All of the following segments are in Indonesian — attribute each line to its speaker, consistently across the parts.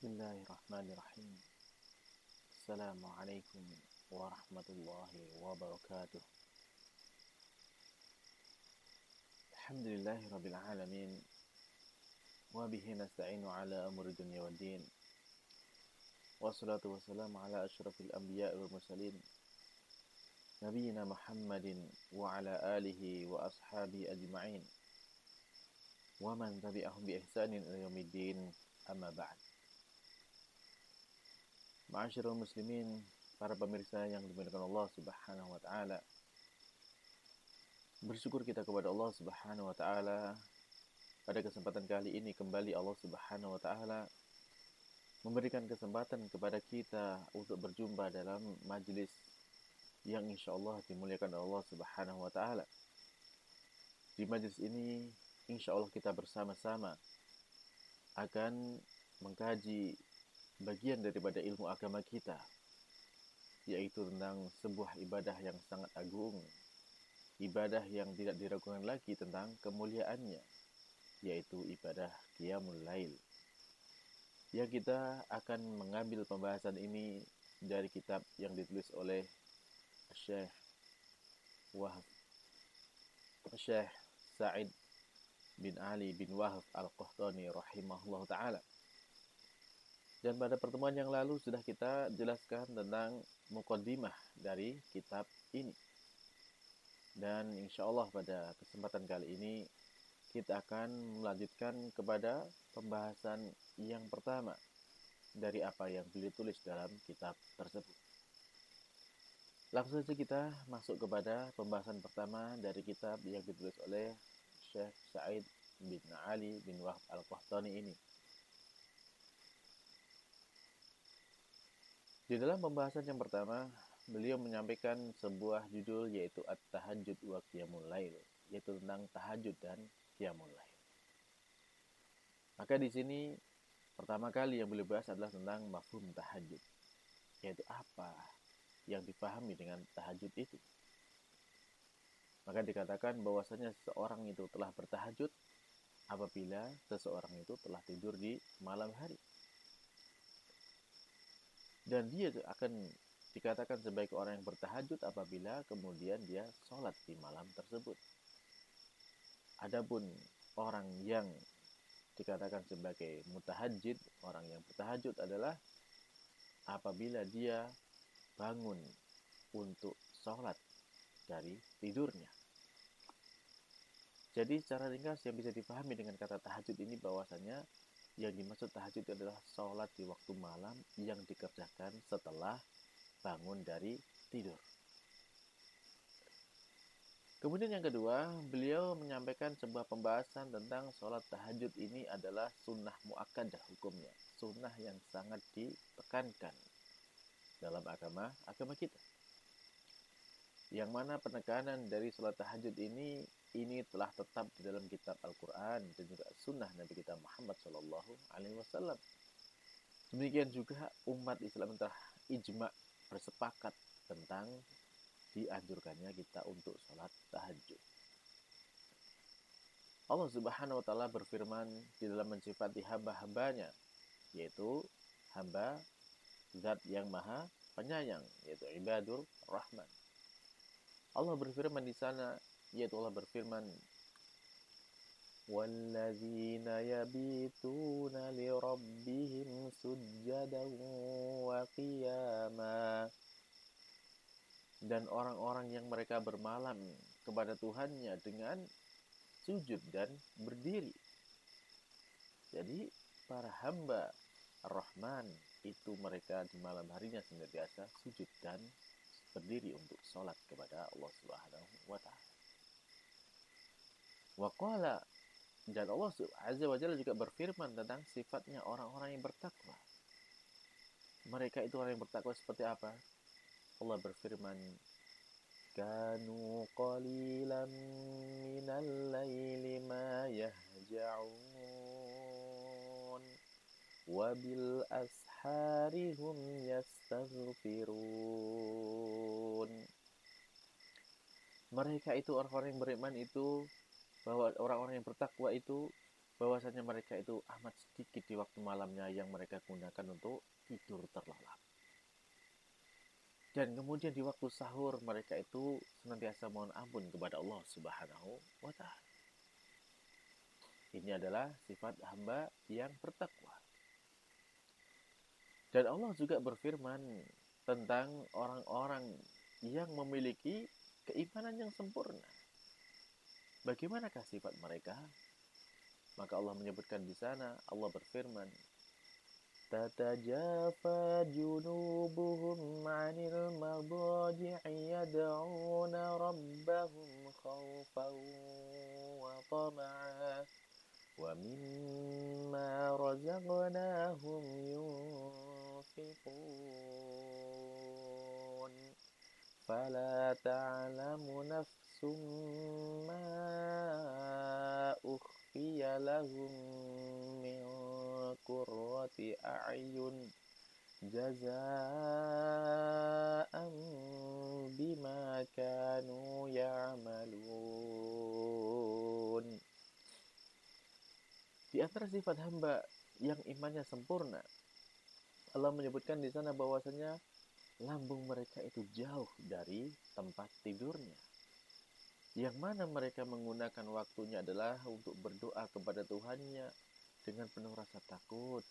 Speaker 1: Bismillahirrahmanirrahim. Assalamualaikum warahmatullahi wabarakatuh. Alhamdulillahirabbil alamin wa bihi nasta'inu ala umuri dunya waddin. Wassalatu wassalamu ala asyrafil anbiya'i wal mursalin nabiyyina Muhammadin wa ala alihi wa ashabihi ajma'in. Wa man tabi'ahum bi ihsanin ila yaumiddin. Amma ba'd. Ma'asyiral muslimin, para pemirsa yang dimuliakan Allah Subhanahu wa taala. Bersyukur kita kepada Allah Subhanahu wa taala pada kesempatan kali ini kembali Allah Subhanahu wa taala memberikan kesempatan kepada kita untuk berjumpa dalam majelis yang insyaallah dimuliakan Allah Subhanahu wa taala. Di majelis ini insyaallah kita bersama-sama akan mengkaji bagian daripada ilmu agama kita, yaitu tentang sebuah ibadah yang sangat agung, ibadah yang tidak diragukan lagi tentang kemuliaannya, yaitu ibadah Qiyamul Lail. Ya, kita akan mengambil pembahasan ini dari kitab yang ditulis oleh Syekh Sa'id bin Ali bin Wahab Al-Qahtani rahimahullah ta'ala. Dan pada pertemuan yang lalu sudah kita jelaskan tentang muqaddimah dari kitab ini. Dan insyaallah pada kesempatan kali ini kita akan melanjutkan kepada pembahasan yang pertama dari apa yang beliau tulis dalam kitab tersebut. Langsung saja kita masuk kepada pembahasan pertama dari kitab yang ditulis oleh Syekh Sa'id bin Ali bin Wahab Al-Qahtani ini. Di dalam pembahasan yang pertama, beliau menyampaikan sebuah judul yaitu At-Tahajjud wa Qiyamul Lail, yaitu tentang tahajud dan Qiyamul Lail. Maka di sini pertama kali yang beliau bahas adalah tentang mafhum tahajud, yaitu apa yang dipahami dengan tahajud itu. Maka dikatakan bahwasanya seseorang itu telah bertahajud apabila seseorang itu telah tidur di malam hari. Dan dia akan dikatakan sebagai orang yang bertahajud apabila kemudian dia sholat di malam tersebut. Adapun orang yang dikatakan sebagai mutahajjid, orang yang bertahajud adalah apabila dia bangun untuk sholat dari tidurnya. Jadi secara ringkas yang bisa dipahami dengan kata tahajud ini bahwasanya yang dimaksud tahajud adalah sholat di waktu malam yang dikerjakan setelah bangun dari tidur. Kemudian yang kedua, beliau menyampaikan sebuah pembahasan tentang sholat tahajud ini adalah sunnah muakkadah hukumnya, sunnah yang sangat ditekankan dalam agama kita. Yang mana penekanan dari sholat tahajud ini telah tetap di dalam kitab Al-Quran dan juga sunnah Nabi kita Muhammad SAW. Demikian juga umat Islam telah ijma' bersepakat tentang dianjurkannya kita untuk sholat tahajud. Allah Subhanahu wa ta'ala berfirman di dalam mensifati hamba-hambanya, yaitu hamba zat yang maha penyayang, yaitu ibadur rahman. Allah berfirman di sana, yaitu Allah berfirman, walladzina yabituna lirabbihim sujjadan wa qiyama. Dan orang-orang yang mereka bermalam kepada Tuhannya dengan sujud dan berdiri. Jadi para hamba Ar-Rahman itu mereka di malam harinya senantiasa sujud dan berdiri untuk sholat kepada Allah Subhanahu wa ta'ala. Wa qala, dan Allah Azza wa Jalla juga berfirman tentang sifatnya orang-orang yang bertakwa. Mereka itu orang yang bertakwa seperti apa? Allah berfirman, kanu qalilan minal laili ma yahja'un wa bil ashari hum yastaghfirun. Mereka itu orang-orang yang beriman itu, bahwa orang-orang yang bertakwa itu bahwasanya mereka itu amat sedikit di waktu malamnya yang mereka gunakan untuk tidur terlelap. Dan kemudian di waktu sahur mereka itu senantiasa mohon ampun kepada Allah Subhanahu wa Ta'ala. Ini adalah sifat hamba yang bertakwa. Dan Allah juga berfirman tentang orang-orang yang memiliki keimanan yang sempurna. Bagaimanakah sifat mereka? Maka Allah menyebutkan di sana, Allah berfirman, تتجافى جنوبهم عن المضاجع يدعون ربهم خوفا وطمعا ومما رزقناهم ينفقون فلا تعلم نفس ما أخفي لهم من قرة أعين جزاء بما كانوا يعملون. Di antara sifat hamba yang imannya sempurna, Allah menyebutkan di sana bahwasanya lambung mereka itu jauh dari tempat tidurnya. Yang mana mereka menggunakan waktunya adalah untuk berdoa kepada Tuhannya dengan penuh rasa takut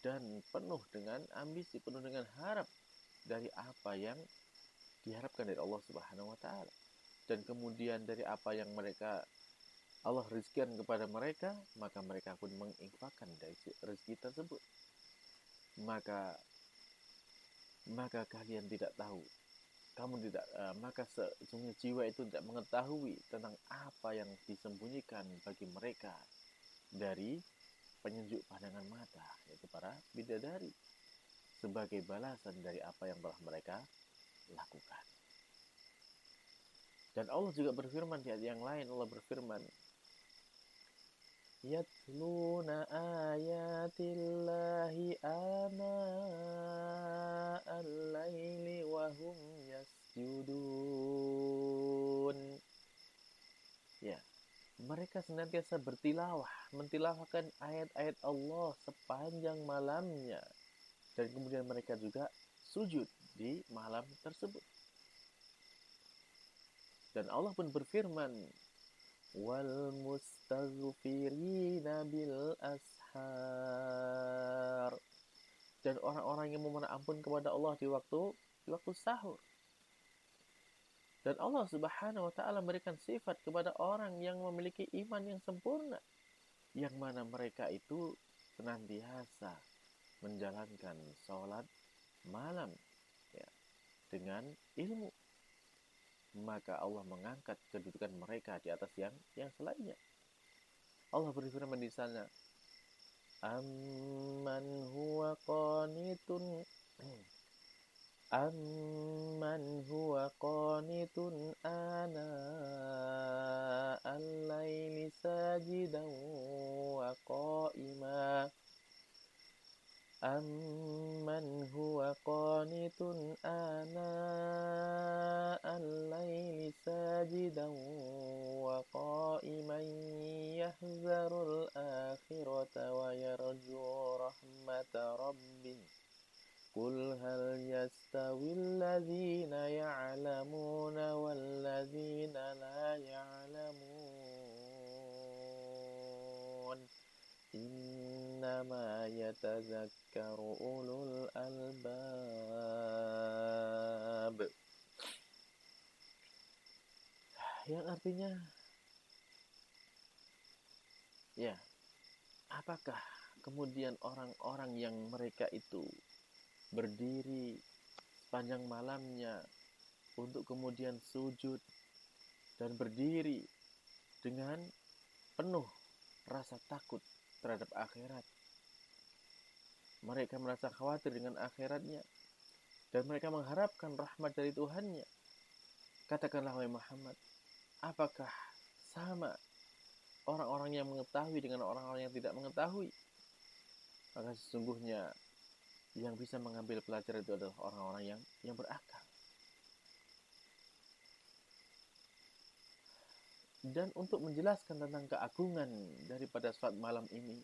Speaker 1: dan penuh dengan ambisi, penuh dengan harap dari apa yang diharapkan dari Allah Subhanahu wa Ta'ala. Dan kemudian dari apa yang Allah rizkikan kepada mereka, maka mereka pun menginfakkan dari rezeki tersebut. Maka kalian tidak tahu, maka sesungguhnya jiwa itu tidak mengetahui tentang apa yang disembunyikan bagi mereka dari penyejuk pandangan mata, yaitu para bidadari, sebagai balasan dari apa yang telah mereka lakukan. Dan Allah juga berfirman di ayat yang lain, Allah berfirman, yatluna ayatillahi ana'al laili wa hum yasjudun. Ya, mereka senantiasa bertilawah, mentilawahkan ayat-ayat Allah sepanjang malamnya. Dan kemudian mereka juga sujud di malam tersebut. Dan Allah pun berfirman, wal mustaghfirina bil ashar. Dan orang-orang yang memohon ampun kepada Allah di waktu sahur. Dan Allah Subhanahu wa Ta'ala memberikan sifat kepada orang yang memiliki iman yang sempurna, yang mana mereka itu senantiasa menjalankan sholat malam ya, dengan ilmu. Maka Allah mengangkat kedudukan mereka di atas yang selainnya. Allah berfirman di sana, amman huwa qanitun ana al-laili sajidan wa qa'ima amman huwa qanitun ana al-laili sajidan wa qa'iman yahzarul akhirata wa yarju rahmata rabbih qul hal yastawil ladzina ya'lamuna wal ladzina la ya'lamun innama yatazakkaru ulul albab. Yang artinya, ya, apakah kemudian orang-orang yang mereka itu berdiri sepanjang malamnya untuk kemudian sujud dan berdiri dengan penuh rasa takut terhadap akhirat. Mereka merasa khawatir dengan akhiratnya dan mereka mengharapkan rahmat dari Tuhannya. Katakanlah wahai Muhammad, apakah sama orang-orang yang mengetahui dengan orang-orang yang tidak mengetahui? Maka sesungguhnya yang bisa mengambil pelajaran itu adalah orang-orang yang berakal. Dan untuk menjelaskan tentang keagungan daripada salat malam ini,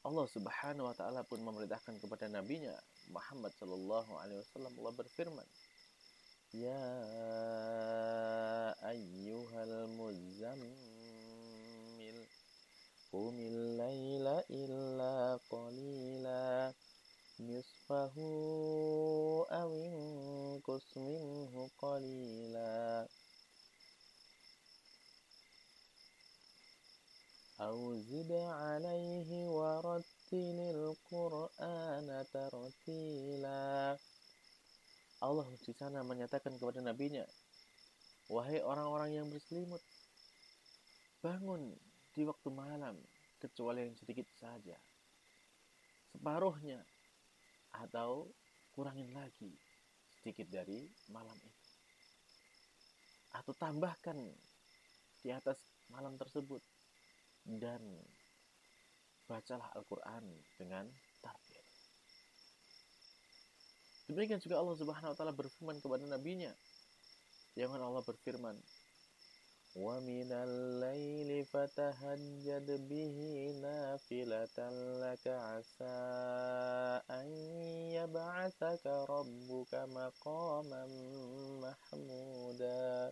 Speaker 1: Allah Subhanahu wa taala pun memerintahkan kepada nabinya Muhammad sallallahu alaihi wasallam. Allah berfirman, "Ya ayyuhal muzammil qumil laila illa qalila nisfahu aw inqus minhu qalila aw zid 'alaihi warattilil qur'ana tartila." Allah di sana menyatakan kepada nabinya, "Wahai orang-orang yang berselimut, bangun di waktu malam kecuali yang sedikit saja, separuhnya atau kurangin lagi sedikit dari malam itu, atau tambahkan di atas malam tersebut, dan bacalah Al-Quran dengan tartil." Demikian juga Allah Subhanahu wa taala berfirman kepada nabinya, yang mana Allah berfirman, "Wa minal laili fatahajjad bihi nafilatan laka asa an yab'atsaka rabbuka maqaman mahmuda."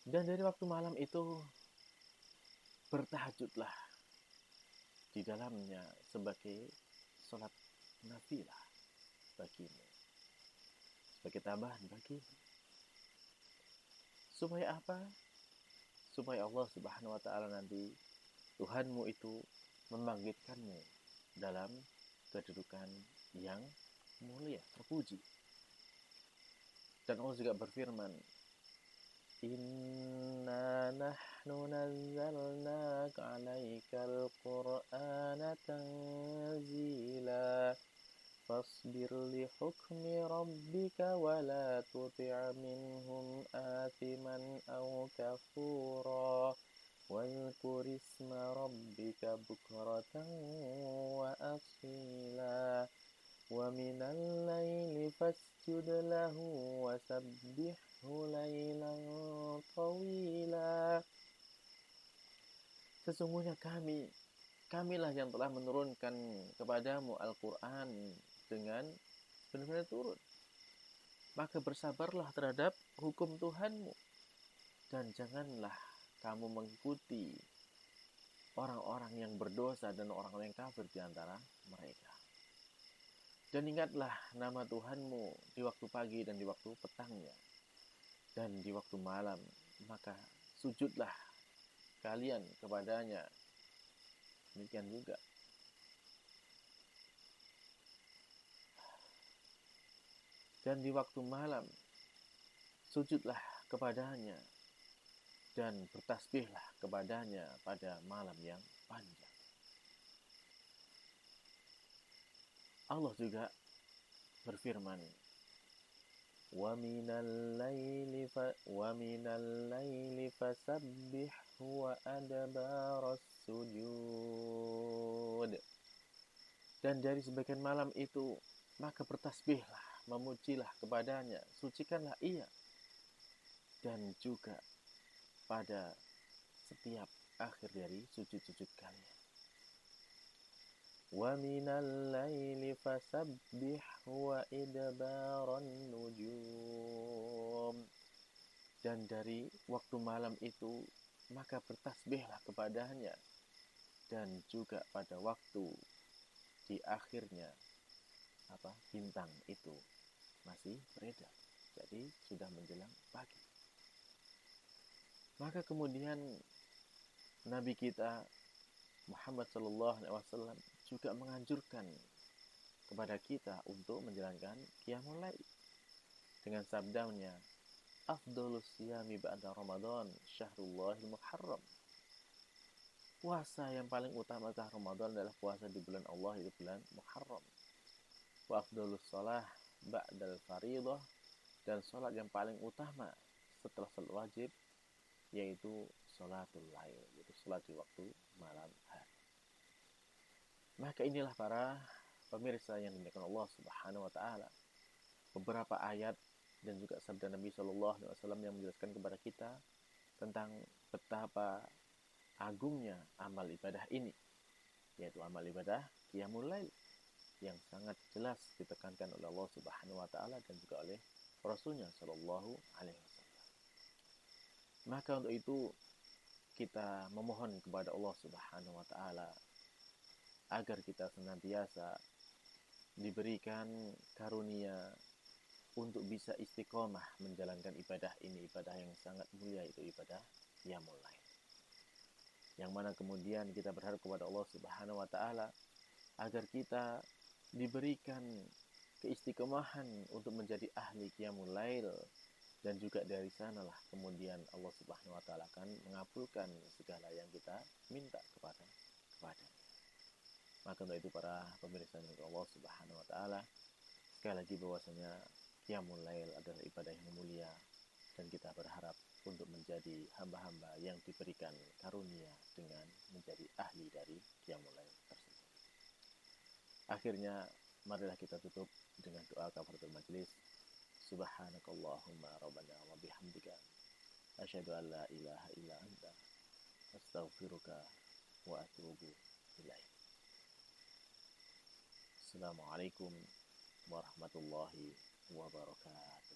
Speaker 1: Dan dari waktu malam itu bertahajudlah di dalamnya sebagai salat nafilah bagimu, sebagai tambahan bagimu. Supaya apa? Supaya Allah Subhanahu wa taala nanti, Tuhanmu itu, membangkitkanmu dalam kedudukan yang mulia, terpuji. Dan Allah juga berfirman, "Inna nahnu nazzalna 'alaikal qur'ana tanzila fasbir li hukmi rabbika wa la tuti' minhum athiman aw kafura wadhkur isma rabbika bukratan wa asila wa minal laili fasjud lahu wa sabbihhu laylan tawila." Sesungguhnya kamilah yang telah menurunkan kepadamu Al-Quran dengan benar-benar turun. Maka bersabarlah terhadap hukum Tuhanmu, dan janganlah kamu mengikuti orang-orang yang berdosa dan orang-orang yang kafir di antara mereka. Dan ingatlah nama Tuhanmu di waktu pagi dan di waktu petangnya, dan di waktu malam, maka sujudlah kalian kepadanya. Demikian juga dan di waktu malam sujudlah kepadanya dan bertasbihlah kepadanya pada malam yang panjang. Allah juga berfirman, "Wa minal laili fasabbihhu wa adbaras sujud." Dan dari sebagian malam itu, maka bertasbihlah, memujilah kepadanya, sucikanlah ia, dan juga pada setiap akhir dari sujud-sujud kalian. "Wa minal laili fasabbihhu wa idbaran nujum." Dan dari waktu malam itu, maka bertasbihlah kepadanya, dan juga pada waktu di akhirnya bintang itu masih beredar, jadi sudah menjelang pagi. Maka kemudian Nabi kita Muhammad sallallahu alaihi wasallam juga menganjurkan kepada kita untuk menjalankan qiyamul lail dengan sabdanya, "Afdhalus siyami ba'da Ramadan syahrullahil muharram." Puasa yang paling utama setelah Ramadan adalah puasa di bulan Allah, itu bulan Muharram. Wa afdhalus shalah ba'dal fariidah, dan salat yang paling utama setelah salat wajib yaitu salatul lail, yaitu salat di waktu malam hari. Maka inilah para pemirsa yang dimuliakan Allah Subhanahu wa taala, beberapa ayat dan juga sabda Nabi Shallallahu Alaihi Wasallam yang menjelaskan kepada kita tentang betapa agungnya amal ibadah ini, yaitu amal ibadah qiyamul lail yang sangat jelas ditekankan oleh Allah Subhanahu wa taala dan juga oleh Rasulnya Shallallahu alaihi wasallam. Maka untuk itu kita memohon kepada Allah Subhanahu wa taala agar kita senantiasa diberikan karunia untuk bisa istiqomah menjalankan ibadah ini, ibadah yang sangat mulia, itu ibadah qiyamul lail. Yang mana kemudian kita berharap kepada Allah Subhanahu wa taala agar kita diberikan keistiqomahan untuk menjadi ahli qiyamul lail, dan juga dari sanalah kemudian Allah Subhanahu wa taala akan mengabulkan segala yang kita minta kepadanya. Maka untuk itu para pemirsa Allah Subhanahu wa taala, sekali lagi bahwasanya qiyamul lail adalah ibadah yang mulia, dan kita berharap untuk menjadi hamba-hamba yang diberikan karunia dengan menjadi ahli dari qiyamul lail tersebut. Akhirnya marilah kita tutup dengan doa kafaratul majlis. Subhanakallahumma rabbana wa bihamdika asyhadu an la ilaha illa anta astaghfiruka wa atubu ilaik. Assalamualaikum warahmatullahi wabarakatuh.